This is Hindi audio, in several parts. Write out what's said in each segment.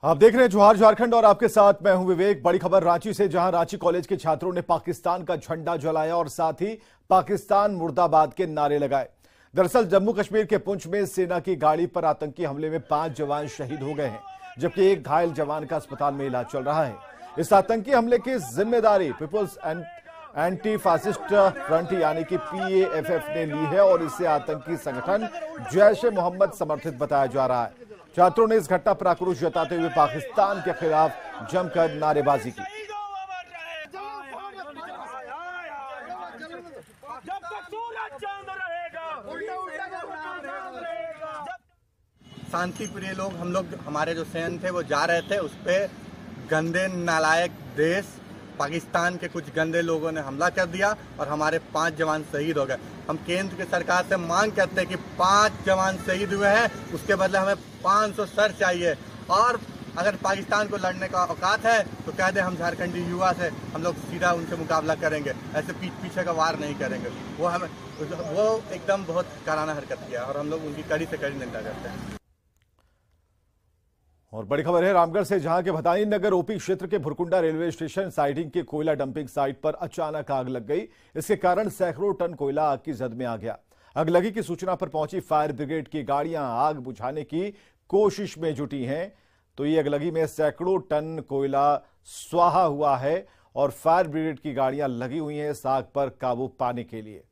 आप देख रहे हैं जोहार झारखंड और आपके साथ मैं हूं विवेक। बड़ी खबर रांची से, जहां रांची कॉलेज के छात्रों ने पाकिस्तान का झंडा जलाया और साथ ही पाकिस्तान मुर्दाबाद के नारे लगाए। दरअसल जम्मू कश्मीर के पुंछ में सेना की गाड़ी पर आतंकी हमले में 5 जवान शहीद हो गए हैं, जबकि एक घायल जवान का अस्पताल में इलाज चल रहा है। इस आतंकी हमले की जिम्मेदारी पीपुल्स एंटी फासिस्ट फ्रंट यानी कि PAFF ने ली है और इसे आतंकी संगठन जैश-ए-मोहम्मद समर्थित बताया जा रहा है। छात्रों ने इस घटना पर आक्रोश जताते हुए पाकिस्तान के खिलाफ जमकर नारेबाजी की। शांति प्रिय लोग, हम लोग हमारे जो सैनिक थे वो जा रहे थे, उस पे गंदे नालायक देश पाकिस्तान के कुछ गंदे लोगों ने हमला कर दिया और हमारे 5 जवान शहीद हो गए। हम केंद्र की सरकार से मांग करते हैं कि 5 जवान शहीद हुए हैं, उसके बदले हमें 500 सर चाहिए। और अगर पाकिस्तान को लड़ने का औकात है तो कह दे हम झारखंडी युवा से हम लोग सीधा उनसे मुकाबला करेंगे, ऐसे पीछे का वार नहीं करेंगे। वो एकदम बहुत काराना हरकत किया और हम लोग उनकी कड़ी से कड़ी निंदा करते हैं। और बड़ी खबर है रामगढ़ से, जहां के भतानी नगर OP क्षेत्र के भुरकुंडा रेलवे स्टेशन साइडिंग के कोयला डंपिंग साइट पर अचानक आग लग गई। इसके कारण सैकड़ों टन कोयला आग की जद में आ गया। अगलगी की सूचना पर पहुंची फायर ब्रिगेड की गाड़ियां आग बुझाने की कोशिश में जुटी हैं, तो ये अगलगी में सैकड़ों टन कोयला स्वाहा हुआ है और फायर ब्रिगेड की गाड़ियां लगी हुई हैं इस आग पर काबू पाने के लिए।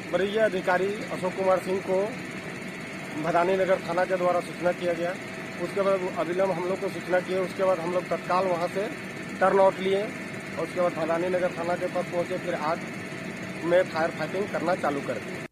वरीय अधिकारी अशोक कुमार सिंह को भदानी नगर थाना के द्वारा सूचना किया गया। उसके बाद अविलंब हम लोग को सूचना किए। उसके बाद हम लोग तत्काल वहां से टर्न आउट लिए और उसके बाद भदानी नगर थाना के पास पहुंचे, फिर आग में फायर फाइटिंग करना चालू कर दी।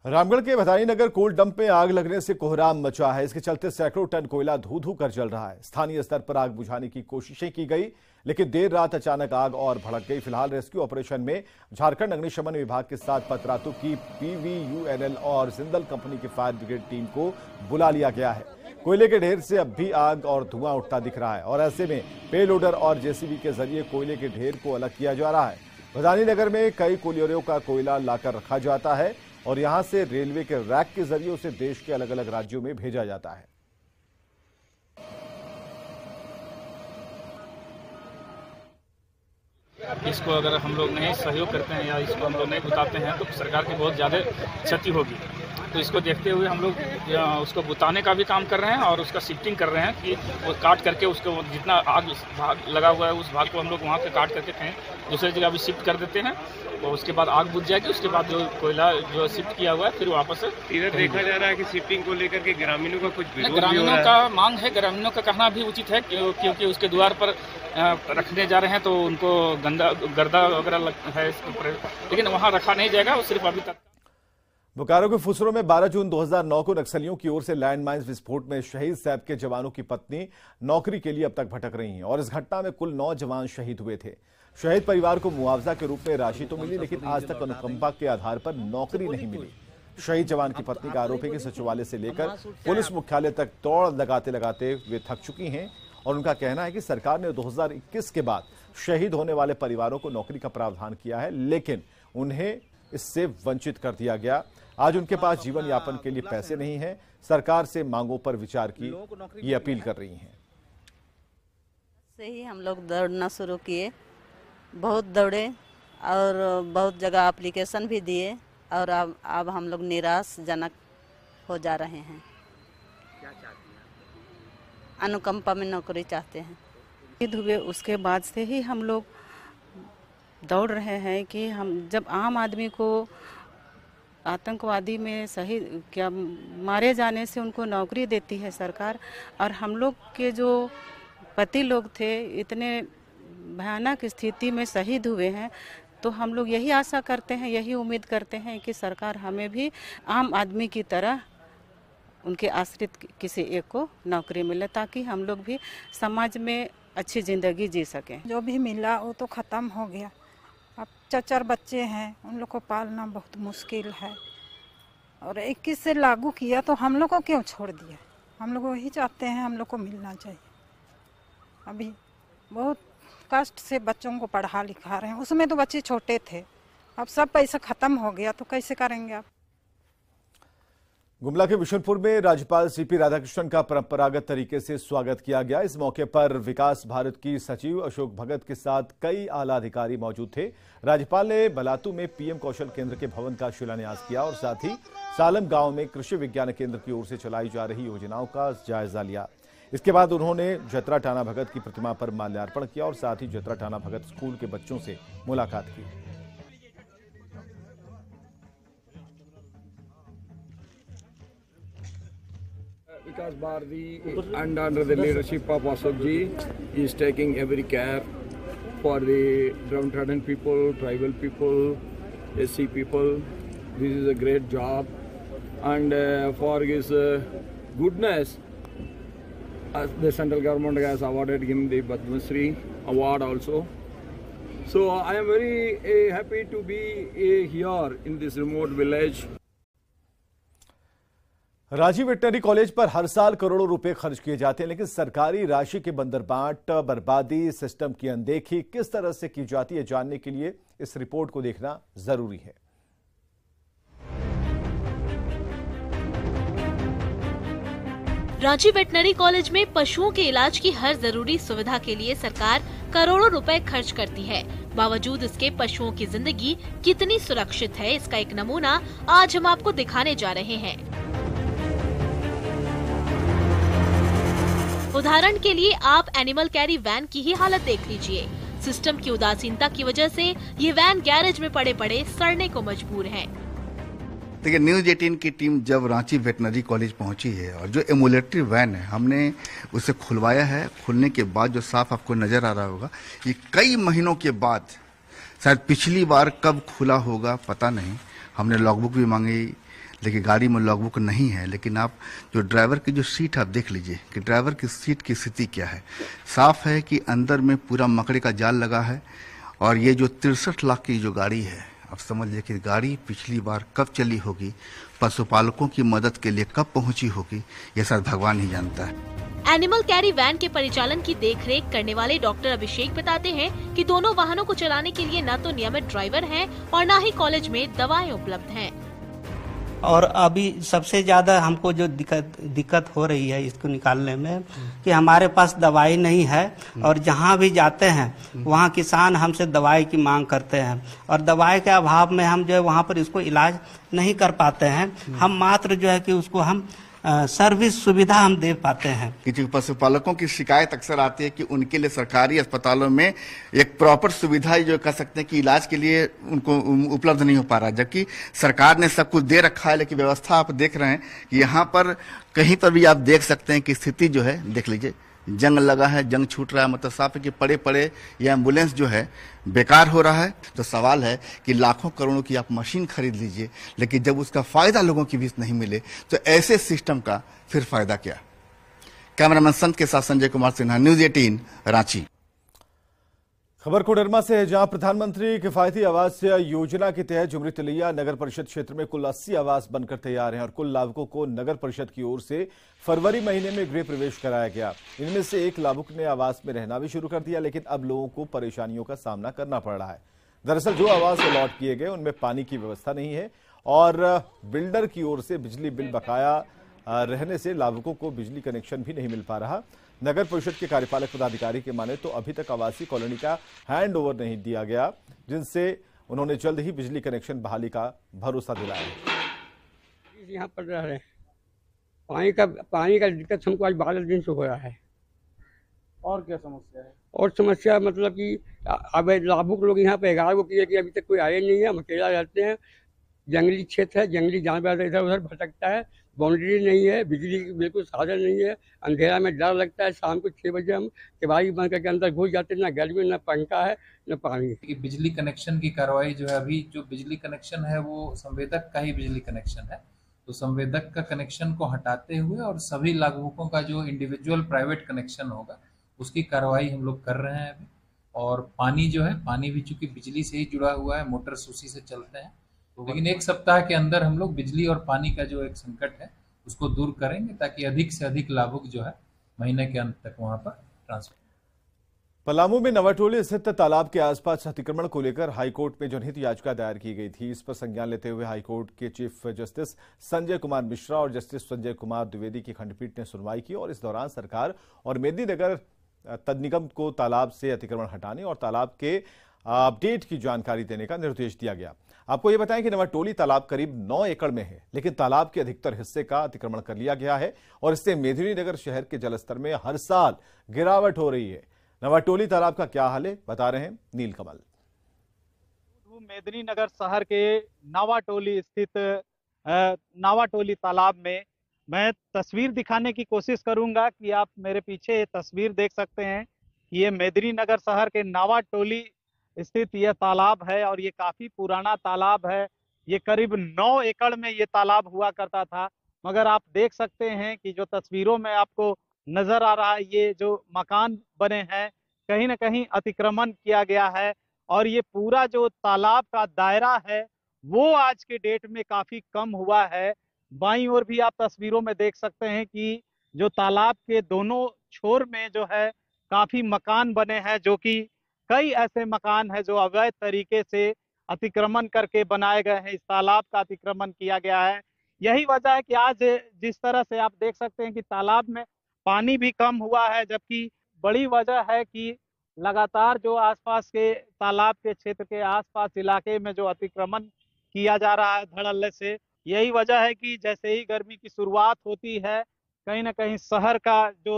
रामगढ़ के भदानी नगर कोल डंप में आग लगने से कोहराम मचा है। इसके चलते सैकड़ों टन कोयला धू धू कर जल रहा है। स्थानीय स्तर पर आग बुझाने की कोशिशें की गई, लेकिन देर रात अचानक आग और भड़क गई। फिलहाल रेस्क्यू ऑपरेशन में झारखंड अग्निशमन विभाग के साथ पतरातू की PVUNL और जिंदल कंपनी की फायर ब्रिगेड टीम को बुला लिया गया है। कोयले के ढेर से अब भी आग और धुआं उठता दिख रहा है और ऐसे में पे लोडर और JCB के जरिए कोयले के ढेर को अलग किया जा रहा है। भदानी नगर में कई कोयलियों का कोयला लाकर रखा जाता है और यहां से रेलवे के रैक के जरिए उसे देश के अलग अलग राज्यों में भेजा जाता है। इसको अगर हम लोग नहीं सहयोग करते हैं या इसको हम लोग नहीं बुताते हैं तो सरकार की बहुत ज़्यादा क्षति होगी। तो इसको देखते हुए हम लोग उसको बुताने का भी काम कर रहे हैं और उसका शिफ्टिंग कर रहे हैं कि वो काट करके उसको जितना आग भाग लगा हुआ है उस भाग को हम लोग वहाँ पे काट करके कहीं दूसरी जगह भी शिफ्ट कर देते हैं और उसके बाद आग बुझ जाएगी। उसके बाद जो कोयला जो शिफ्ट किया हुआ है फिर वापस इधर देखा जा रहा है कि शिफ्टिंग को लेकर के ग्रामीणों का कुछ विरोध भी हो रहा है। ग्रामीणों का मांग है, ग्रामीणों का कहना भी उचित है क्योंकि उसके द्वार पर रखने जा रहे हैं तो उनको गर्दा वगैरह है इसके ऊपर, लेकिन वहाँ रखा नहीं जाएगा। वो सिर्फ अभी तक बोकारो के फुसरो में 12 जून 2009 को नक्सलियों की ओर से लैंडमाइंस विस्फोट में शहीद सैप के जवानों की पत्नी नौकरी के लिए अब तक भटक रही हैं और इस घटना में कुल 9 जवान शहीद हुए थे। शहीद परिवार को मुआवजा के रूप में राशि तो मिली, लेकिन आज तक अनुकंपा के आधार पर नौकरी नहीं मिली। शहीद जवान की पत्नी का आरोप है कि सचिवालय से लेकर पुलिस मुख्यालय तक दौड़ लगाते लगाते वे थक चुकी हैं और उनका कहना है कि सरकार ने 2021 के बाद शहीद होने वाले परिवारों को नौकरी का प्रावधान किया है, लेकिन उन्हें इससे वंचित कर दिया गया। आज उनके पास जीवन यापन के लिए पैसे नहीं हैं। सरकार से मांगों पर विचार की ये अपील कर रही हैं। से ही हम लोग दौड़ना शुरू किए, बहुत दौड़े और बहुत जगह एप्लीकेशन भी दिए और अब हम लोग निराशजनक हो जा रहे हैं। क्या चाहती हैं? अनुकंपा में नौकरी चाहते हैं। शहीद हुए उसके बाद से ही हम लोग दौड़ रहे हैं कि हम जब आम आदमी को आतंकवादी में सही क्या मारे जाने से उनको नौकरी देती है सरकार, और हम लोग के जो पति लोग थे इतने भयानक स्थिति में शहीद हुए हैं, तो हम लोग यही आशा करते हैं, यही उम्मीद करते हैं कि सरकार हमें भी आम आदमी की तरह उनके आश्रित किसी एक को नौकरी मिले ताकि हम लोग भी समाज में अच्छी ज़िंदगी जी सकें। जो भी मिला वो तो ख़त्म हो गया। अब 4 बच्चे हैं, उन लोग को पालना बहुत मुश्किल है और 21 से लागू किया तो हम लोग को क्यों छोड़ दिया? हम लोग वही चाहते हैं, हम लोग को मिलना चाहिए। अभी बहुत कष्ट से बच्चों को पढ़ा लिखा रहे हैं, उसमें तो बच्चे छोटे थे, अब सब पैसा खत्म हो गया तो कैसे करेंगे आप। गुमला के बिशनपुर में राज्यपाल सीपी राधाकृष्णन का परंपरागत तरीके से स्वागत किया गया। इस मौके पर विकास भारत की सचिव अशोक भगत के साथ कई आला अधिकारी मौजूद थे। राज्यपाल ने बलातू में पीएम कौशल केंद्र के भवन का शिलान्यास किया और साथ ही सालम गांव में कृषि विज्ञान केंद्र की ओर से चलाई जा रही योजनाओं का जायजा लिया। इसके बाद उन्होंने जतरा टाना भगत की प्रतिमा पर माल्यार्पण किया और साथ ही जतरा टाना भगत स्कूल के बच्चों से मुलाकात की। Vikas Bharati and under the leadership of Ashok ji is taking every care for the downtrodden people, tribal people, SC people. This is a great job, and for his goodness, the central government has awarded him the Padma Shri award also. So I am very happy to be here in this remote village. Rajiv veterinary college पर हर साल करोड़ों रुपए खर्च किए जाते हैं, लेकिन सरकारी राशि के बंदरबाट, बर्बादी, सिस्टम की अनदेखी किस तरह से की जाती है, जानने के लिए इस रिपोर्ट को देखना जरूरी है। रांची वेटनरी कॉलेज में पशुओं के इलाज की हर जरूरी सुविधा के लिए सरकार करोड़ों रुपए खर्च करती है। बावजूद इसके पशुओं की जिंदगी कितनी सुरक्षित है, इसका एक नमूना आज हम आपको दिखाने जा रहे हैं। उदाहरण के लिए आप एनिमल कैरी वैन की ही हालत देख लीजिए। सिस्टम की उदासीनता की वजह से ये वैन गैरेज में पड़े पड़े सड़ने को मजबूर है। देखिए, न्यूज 18 की टीम जब रांची वेटनरी कॉलेज पहुंची है और जो एम्बुलेटरी वैन है हमने उसे खुलवाया है। खुलने के बाद जो साफ आपको नजर आ रहा होगा, ये कई महीनों के बाद, शायद पिछली बार कब खुला होगा पता नहीं। हमने लॉगबुक भी मांगी, लेकिन गाड़ी में लॉगबुक नहीं है। लेकिन आप जो ड्राइवर की जो सीट आप देख लीजिए कि ड्राइवर की सीट की स्थिति क्या है। साफ है कि अंदर में पूरा मकड़ी का जाल लगा है। और ये जो 63 लाख की जो गाड़ी है, आप समझ लीजिए कि गाड़ी पिछली बार कब चली होगी, पशुपालकों की मदद के लिए कब पहुंची होगी, ये शायद भगवान ही जानता है। एनिमल कैरी वैन के परिचालन की देखरेख करने वाले डॉक्टर अभिषेक बताते हैं कि दोनों वाहनों को चलाने के लिए न तो नियमित ड्राइवर हैं और न ही कॉलेज में दवाएं उपलब्ध हैं। और अभी सबसे ज्यादा हमको जो दिक्कत हो रही है इसको निकालने में कि हमारे पास दवाई नहीं है और जहाँ भी जाते हैं वहाँ किसान हमसे दवाई की मांग करते हैं और दवाई के अभाव में हम जो है वहाँ पर इसको इलाज नहीं कर पाते हैं। हम मात्र जो है कि उसको हम सर्विस सुविधा हम दे पाते हैं। कि पशुपालकों की शिकायत अक्सर आती है कि उनके लिए सरकारी अस्पतालों में एक प्रॉपर सुविधा जो कह सकते हैं कि इलाज के लिए उनको उपलब्ध नहीं हो पा रहा, जबकि सरकार ने सब कुछ दे रखा है। लेकिन व्यवस्था आप देख रहे हैं कि यहाँ पर कहीं पर भी आप देख सकते हैं कि स्थिति जो है, देख लीजिए, जंग लगा है, जंग छूट रहा है। मतलब साफ है कि पड़े पड़े ये एम्बुलेंस जो है बेकार हो रहा है। तो सवाल है कि लाखों करोड़ों की आप मशीन खरीद लीजिए, लेकिन जब उसका फायदा लोगों की भी नहीं मिले तो ऐसे सिस्टम का फिर फायदा क्या। कैमरामैन संत के साथ संजय कुमार सिन्हा, न्यूज 18 रांची। खबर कोडरमा से है, जहां प्रधानमंत्री किफायती आवास योजना के तहत जुमरी तिलैया नगर परिषद क्षेत्र में कुल 80 आवास बनकर तैयार हैं और कुल लाभुकों को नगर परिषद की ओर से फरवरी महीने में गृह प्रवेश कराया गया। इनमें से एक लाभुक ने आवास में रहना भी शुरू कर दिया, लेकिन अब लोगों को परेशानियों का सामना करना पड़ रहा है। दरअसल जो आवास अलॉट किए गए उनमें पानी की व्यवस्था नहीं है और बिल्डर की ओर से बिजली बिल बकाया रहने से लाभुकों को बिजली कनेक्शन भी नहीं मिल पा रहा। नगर परिषद के कार्यपालक पदाधिकारी के माने तो अभी तक आवासीय कॉलोनी का हैंड ओवर नहीं दिया गया, जिनसे उन्होंने जल्द ही बिजली कनेक्शन बहाली का भरोसा दिलाया। यहाँ पर रह रहे हैं, पानी का दिक्कत हमको आज 12 दिन से हो रहा है। और क्या समस्या है? और समस्या मतलब कि अब लाभुक लोग यहाँ पे 11 को किए कि अभी तक कोई आए नहीं है। हम अकेला रहते हैं, जंगली क्षेत्र है, जंगली जानवर इधर उधर भटकता है, बाउंड्री नहीं है, बिजली की बिल्कुल साधन नहीं है। अंधेरा में डर लगता है। शाम को 6 बजे हम केवाड़ी बंद करके अंदर घुस जाते हैं। ना गर्मी, ना पंखा है, न पानी। बिजली कनेक्शन की कार्रवाई जो है, अभी जो बिजली कनेक्शन है वो संवेदक का ही बिजली कनेक्शन है, तो संवेदक का कनेक्शन को हटाते हुए और सभी लाभुकों का जो इंडिविजुअल प्राइवेट कनेक्शन होगा उसकी कार्रवाई हम लोग कर रहे हैं अभी। और पानी जो है, पानी भी चूंकि बिजली से ही जुड़ा हुआ है, मोटर उसी से चलते हैं, लेकिन 1 सप्ताह के अंदर हम लोग बिजली और पानी का जो एक संकट है उसको दूर करेंगे ताकि अधिक से अधिक लाभुक जो है महीने के अंत तक वहां पर ट्रांसफर। पलामू में नवाटोली स्थित तालाब के आसपास अतिक्रमण को लेकर हाईकोर्ट में जनहित याचिका दायर की गई थी। इस पर संज्ञान लेते हुए हाईकोर्ट के चीफ जस्टिस संजय कुमार मिश्रा और जस्टिस संजय कुमार द्विवेदी की खंडपीठ ने सुनवाई की और इस दौरान सरकार और मेदिनीनगर निगम को तालाब से अतिक्रमण हटाने और तालाब के अपडेट की जानकारी देने का निर्देश दिया गया। आपको ये बताएं कि नवाटोली तालाब करीब 9 एकड़ में है, लेकिन तालाब के अधिकतर हिस्से का अतिक्रमण कर लिया गया है और इससे मेदिनीनगर शहर के जलस्तर में हर साल गिरावट हो रही है। नवाटोली तालाब का क्या हाल है, बता रहे हैं नीलकमल। मेदिनीनगर शहर के नवाटोली स्थित नवाटोली तालाब में मैं तस्वीर दिखाने की कोशिश करूंगा कि आप मेरे पीछे ये तस्वीर देख सकते हैं। ये मेदिनीनगर शहर के नवाटोली स्थित यह तालाब है और ये काफी पुराना तालाब है। ये करीब 9 एकड़ में ये तालाब हुआ करता था, मगर आप देख सकते हैं कि जो तस्वीरों में आपको नजर आ रहा है, ये जो मकान बने हैं कहीं ना कहीं अतिक्रमण किया गया है और ये पूरा जो तालाब का दायरा है वो आज के डेट में काफी कम हुआ है। बाईं ओर भी आप तस्वीरों में देख सकते हैं कि जो तालाब के दोनों छोर में जो है काफी मकान बने हैं, जो कि कई ऐसे मकान हैं जो अवैध तरीके से अतिक्रमण करके बनाए गए हैं। इस तालाब का अतिक्रमण किया गया है। यही वजह है कि आज जिस तरह से आप देख सकते हैं कि तालाब में पानी भी कम हुआ है, जबकि बड़ी वजह है कि लगातार जो आसपास के तालाब के क्षेत्र के आसपास इलाके में जो अतिक्रमण किया जा रहा है धड़ल्ले से, यही वजह है कि जैसे ही गर्मी की शुरुआत होती है कहीं ना कहीं शहर का जो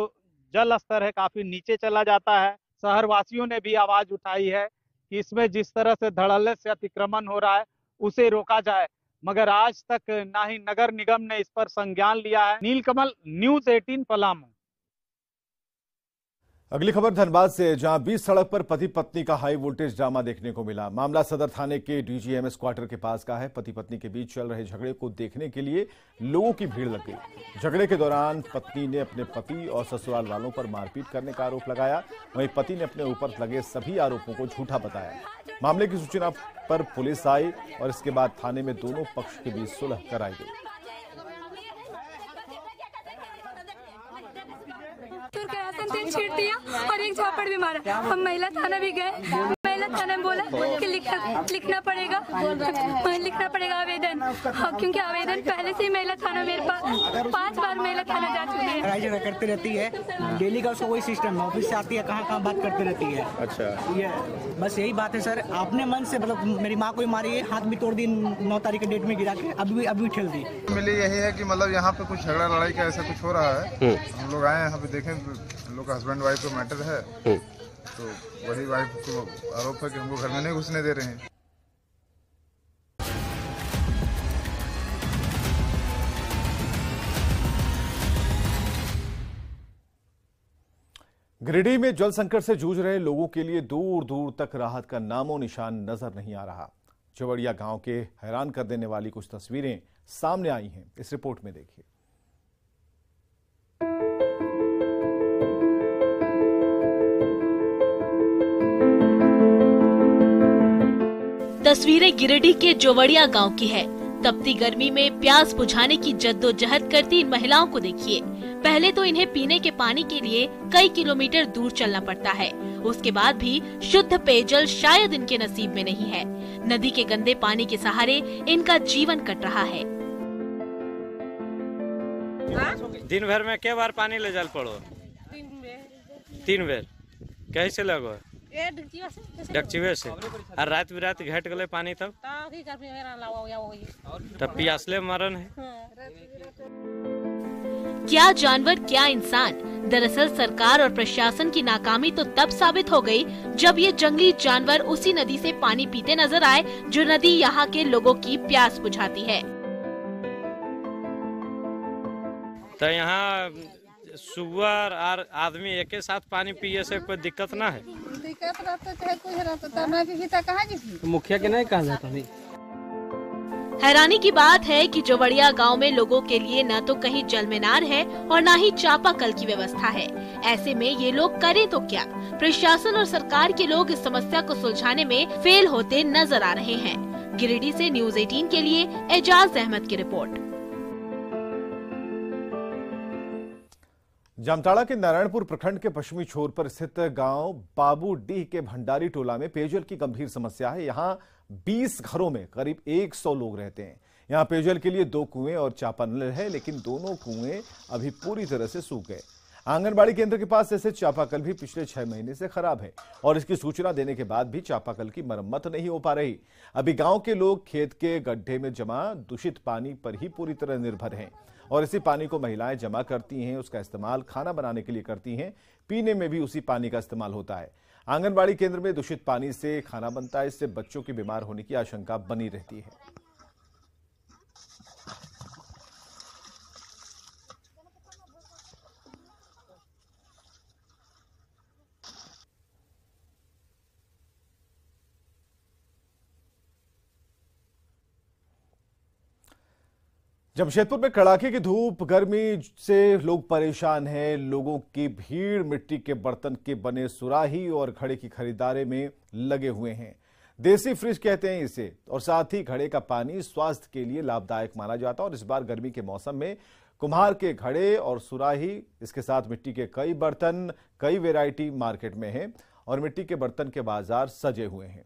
जल स्तर है काफी नीचे चला जाता है। शहर वासियों ने भी आवाज उठाई है कि इसमें जिस तरह से धड़ल्ले से अतिक्रमण हो रहा है उसे रोका जाए, मगर आज तक ना ही नगर निगम ने इस पर संज्ञान लिया है। नीलकमल, न्यूज़ 18 पलामू। अगली खबर धनबाद से, जहां बीच सड़क पर पति पत्नी का हाई वोल्टेज ड्रामा देखने को मिला। मामला सदर थाने के डीजीएमएस क्वार्टर के पास का है। पति पत्नी के बीच चल रहे झगड़े को देखने के लिए लोगों की भीड़ लग गई। झगड़े के दौरान पत्नी ने अपने पति और ससुराल वालों पर मारपीट करने का आरोप लगाया, वहीं पति ने अपने ऊपर लगे सभी आरोपों को झूठा बताया। मामले की सूचना पर पुलिस आई और इसके बाद थाने में दोनों पक्ष के बीच सुलह कराई गई। छीट दिया और एक झापड़ भी मारा। हम महिला थाना भी गए, महिला थाना में बोला कि लिखना पड़ेगा आवेदन, क्योंकि आवेदन पहले से ही महिला थाना मेरे पास 5 बार महिला थाना जा चुकी है। लड़ाई झगड़ा करती रहती है, डेली का उसका कोई सिस्टम है, ऑफिस से आती है कहाँ बात करती रहती है। अच्छा, ये बस यही बात है सर। आपने मन से मतलब मेरी माँ को मारी है, हाथ भी तोड़ दी 9 तारीख के डेट में गिरा के, अभी ठेल दी। मिली यही है कि मतलब यहाँ पे कुछ झगड़ा लड़ाई का ऐसा कुछ हो रहा है। हम लोग आए यहाँ पे देखें, हम लोग का हस्बैंड वाइफ का मैटर है, तो वही वाइफ को आरोप है कि हमको घर में नहीं घुसने दे रहे हैं। गिरिडीह में जल संकट से जूझ रहे लोगों के लिए दूर दूर तक राहत का नामो निशान नजर नहीं आ रहा। चवड़िया गांव के हैरान कर देने वाली कुछ तस्वीरें सामने आई हैं, इस रिपोर्ट में देखिए। तस्वीरें गिरिडीह के जोवड़िया गांव की है। तपती गर्मी में प्यास बुझाने की जद्दोजहद करती इन महिलाओं को देखिए। पहले तो इन्हें पीने के पानी के लिए कई किलोमीटर दूर चलना पड़ता है, उसके बाद भी शुद्ध पेयजल शायद इनके नसीब में नहीं है। नदी के गंदे पानी के सहारे इनका जीवन कट रहा है। दिन भर में क्या बार पानी ले जल पड़ो? 3 बेर। कैसे लगो? डक्चिवे से। और रात बिरात घट गले पानी तब पियासले मरन है। क्या जानवर क्या इंसान। दरअसल सरकार और प्रशासन की नाकामी तो तब साबित हो गई जब ये जंगली जानवर उसी नदी से पानी पीते नजर आए जो नदी यहाँ के लोगों की प्यास बुझाती है। तो यहाँ सुअर और आदमी एक साथ पानी पिए से कोई दिक्कत ना है? दिक्कत रहता चाहे कोई रहता कहाँ जी? मुखिया के नहीं कहा जाता नहीं। हैरानी की बात है कि जोवड़िया गांव में लोगों के लिए न तो कहीं जल मीनार है और न ही चापाकल की व्यवस्था है। ऐसे में ये लोग करें तो क्या? प्रशासन और सरकार के लोग इस समस्या को सुलझाने में फेल होते नजर आ रहे हैं। गिरिडीह से न्यूज़ 18 के लिए एजाज अहमद की रिपोर्ट। जामताड़ा के नारायणपुर प्रखंड के पश्चिमी छोर पर स्थित गांव बाबूडीह के भंडारी टोला में पेयजल की गंभीर समस्या है। यहां 20 घरों में करीब 100 लोग रहते हैं। यहां पेयजल के लिए 2 कुएं और चापानल है, लेकिन दोनों कुएं अभी पूरी तरह से सूख गए। आंगनबाड़ी केंद्र के पास ऐसे चापाकल भी पिछले 6 महीने से खराब है और इसकी सूचना देने के बाद भी चापाकल की मरम्मत नहीं हो पा रही। अभी गांव के लोग खेत के गड्ढे में जमा दूषित पानी पर ही पूरी तरह निर्भर हैं और इसी पानी को महिलाएं जमा करती हैं, उसका इस्तेमाल खाना बनाने के लिए करती हैं, पीने में भी उसी पानी का इस्तेमाल होता है। आंगनबाड़ी केंद्र में दूषित पानी से खाना बनता है, इससे बच्चों के बीमार होने की आशंका बनी रहती है। जमशेदपुर में कड़ाके की धूप गर्मी से लोग परेशान हैं। लोगों की भीड़ मिट्टी के बर्तन के बने सुराही और घड़े की खरीदारी में लगे हुए हैं। देसी फ्रिज कहते हैं इसे, और साथ ही घड़े का पानी स्वास्थ्य के लिए लाभदायक माना जाता है। और इस बार गर्मी के मौसम में कुम्हार के घड़े और सुराही, इसके साथ मिट्टी के कई बर्तन, कई वैरायटी मार्केट में है और मिट्टी के बर्तन के बाजार सजे हुए हैं।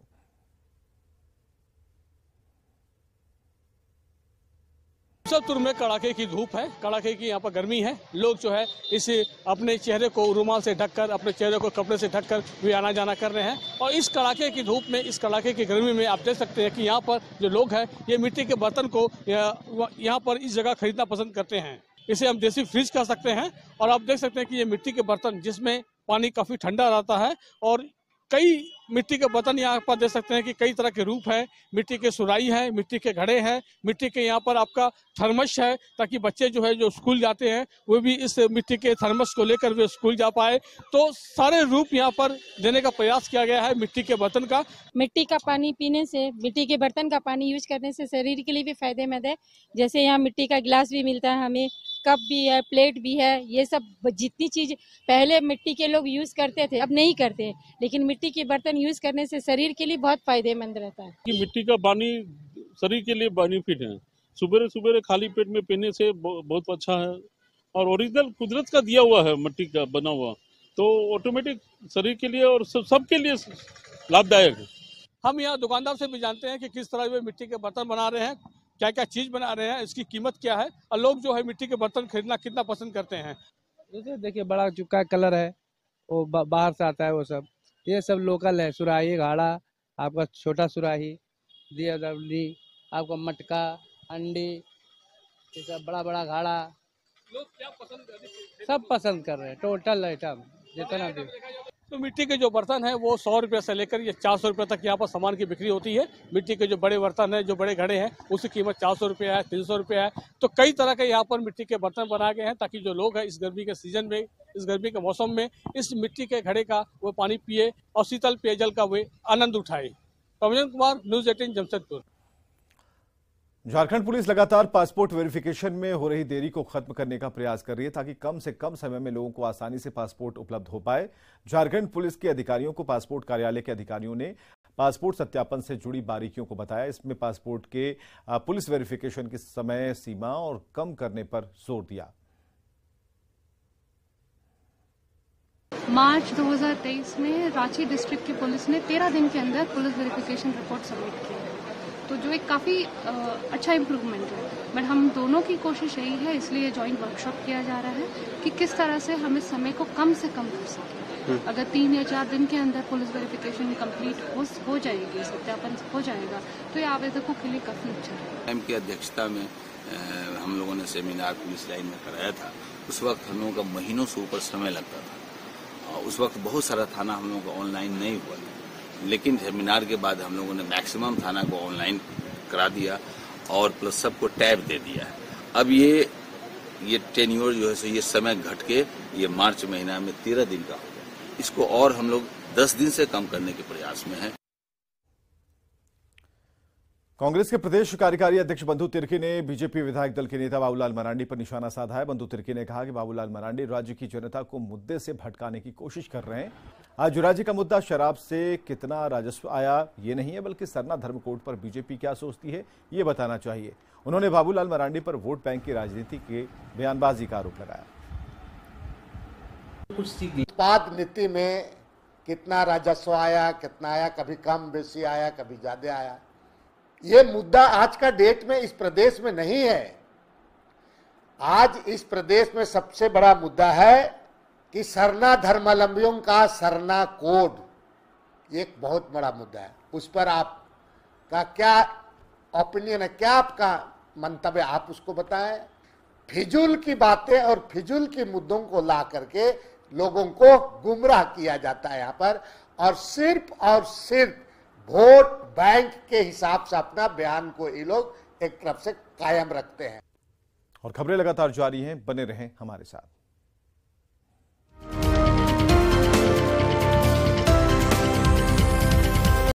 जमशेदपुर में कड़ाके की धूप है, कड़ाके की यहाँ पर गर्मी है। लोग जो है इस अपने चेहरे को रुमाल से ढककर, अपने चेहरे को कपड़े से ढककर भी आना जाना कर रहे हैं। और इस कड़ाके की धूप में, इस कड़ाके की गर्मी में आप देख सकते हैं कि यहाँ पर जो लोग हैं ये मिट्टी के बर्तन को यहाँ पर इस जगह खरीदना पसंद करते हैं। इसे हम देसी फ्रिज कह सकते हैं। और आप देख सकते हैं कि ये मिट्टी के बर्तन जिसमें पानी काफी ठंडा रहता है और कई मिट्टी के बर्तन यहाँ पर देख सकते हैं कि कई तरह के रूप है। मिट्टी के सुराही है, मिट्टी के घड़े हैं, मिट्टी के यहाँ पर आपका थर्मस है, ताकि बच्चे जो है जो स्कूल जाते हैं वो भी इस मिट्टी के थर्मस को लेकर वे स्कूल जा पाए। तो सारे रूप यहाँ पर देने का प्रयास किया गया है मिट्टी के बर्तन का। मिट्टी का पानी पीने से, मिट्टी के बर्तन का पानी यूज करने से शरीर के लिए भी फायदेमंद है। जैसे यहाँ मिट्टी का गिलास भी मिलता है हमें, कप भी है, प्लेट भी है। ये सब जितनी चीज पहले मिट्टी के लोग यूज करते थे अब नहीं करते, लेकिन मिट्टी के बर्तन यूज करने से शरीर के लिए बहुत फायदेमंद रहता है। मिट्टी का पानी शरीर के लिए बेनिफिट है। सुबह सुबह खाली पेट में पीने से बहुत अच्छा है और ओरिजिनल कुदरत का दिया हुआ है, मिट्टी का बना हुआ, तो ऑटोमेटिक शरीर के लिए और सबके लिए लाभदायक है। हम यहाँ दुकानदार से भी जानते हैं कि किस तरह वे मिट्टी के बर्तन बना रहे हैं, क्या क्या चीज बना रहे हैं, इसकी कीमत क्या है और लोग जो है मिट्टी के बर्तन खरीदना कितना पसंद करते हैं। जैसे देखिए बड़ा चुका कलर है, वो बाहर से आता है, वो सब ये सब लोकल है। सुराही, घाड़ा, आपका छोटा सुराही, दिया दबली, आपका मटका, अंडी, ये सब बड़ा बड़ा घाड़ा, लोग क्या पसंद कर रहे हैं? सब पसंद कर रहे हैं। टोटल आइटम जितना भी। तो मिट्टी के जो बर्तन है वो 100 रुपये से लेकर ये 400 रुपये तक यहाँ पर सामान की बिक्री होती है। मिट्टी के जो बड़े बर्तन है, जो बड़े घड़े हैं, उसकी कीमत 400 रुपये है, 300 रुपये है। तो कई तरह के यहाँ पर मिट्टी के बर्तन बनाए गए हैं ताकि जो लोग हैं इस गर्मी के सीजन में, इस गर्मी के मौसम में इस मिट्टी के घड़े का वो पानी पिए और शीतल पेयजल का वे आनंद उठाए। कमलेश कुमार, न्यूज 18 जमशेदपुर। झारखंड पुलिस लगातार पासपोर्ट वेरिफिकेशन में हो रही देरी को खत्म करने का प्रयास कर रही है ताकि कम से कम समय में लोगों को आसानी से पासपोर्ट उपलब्ध हो पाए। झारखंड पुलिस के अधिकारियों को पासपोर्ट कार्यालय के अधिकारियों ने पासपोर्ट सत्यापन से जुड़ी बारीकियों को बताया। इसमें पासपोर्ट के पुलिस वेरिफिकेशन की समय सीमा और कम करने पर जोर दिया। मार्च 2023 में रांची डिस्ट्रिक्ट की पुलिस ने 13 दिन के अंदर पुलिस वेरिफिकेशन रिपोर्ट सबमिट की है, तो जो एक काफ़ी अच्छा इम्प्रूवमेंट है। बट हम दोनों की कोशिश यही है, इसलिए जॉइंट वर्कशॉप किया जा रहा है कि किस तरह से हम इस समय को कम से कम कर सकें। अगर 3 या 4 दिन के अंदर पुलिस वेरिफिकेशन कंप्लीट हो जाएगी, सत्यापन हो जाएगा, तो ये आवेदकों के लिए काफ़ी अच्छा है। एम की अध्यक्षता में हम लोगों ने सेमिनार पुलिस लाइन में कराया था। उस वक्त हम लोगों का महीनों से ऊपर समय लगता था। उस वक्त बहुत सारा थाना हम लोगों का ऑनलाइन नहीं हुआ था, लेकिन सेमिनार के बाद हम लोगों ने मैक्सिमम थाना को ऑनलाइन करा दिया और प्लस सबको टैब दे दिया है। अब ये टेन्योर जो है ये समय घट के ये मार्च महीना में 13 दिन का हो गया। इसको और हम लोग 10 दिन से कम करने के प्रयास में हैं। कांग्रेस के प्रदेश कार्यकारी अध्यक्ष बंधु तिर्की ने बीजेपी विधायक दल के नेता बाबूलाल मरांडी पर निशाना साधा है। बंधु तिर्की ने कहा कि बाबूलाल मरांडी राज्य की जनता को मुद्दे से भटकाने की कोशिश कर रहे हैं। आज राज्य का मुद्दा शराब से कितना राजस्व आया ये नहीं है, बल्कि सरना धर्म कोड पर बीजेपी क्या सोचती है ये बताना चाहिए। उन्होंने बाबूलाल मरांडी पर वोट बैंक की राजनीति के बयानबाजी का आरोप लगाया। कुछ सीख। उत्पाद नीति में कितना राजस्व आया, कितना आया, कभी कम बेसी आया, कभी ज्यादा आया, ये मुद्दा आज का डेट में इस प्रदेश में नहीं है। आज इस प्रदेश में सबसे बड़ा मुद्दा है कि सरना धर्मावलंबियों का सरना कोड, ये एक बहुत बड़ा मुद्दा है। उस पर आपका क्या ओपिनियन है, क्या आपका मंतव्य, आप उसको बताएं। फिजूल की बातें और फिजूल के मुद्दों को ला करके लोगों को गुमराह किया जाता है यहाँ पर, और सिर्फ वोट बैंक के हिसाब से अपना बयान को ये लोग एक तरफ से कायम रखते हैं। और खबरें लगातार जारी हैं, बने रहें हमारे साथ।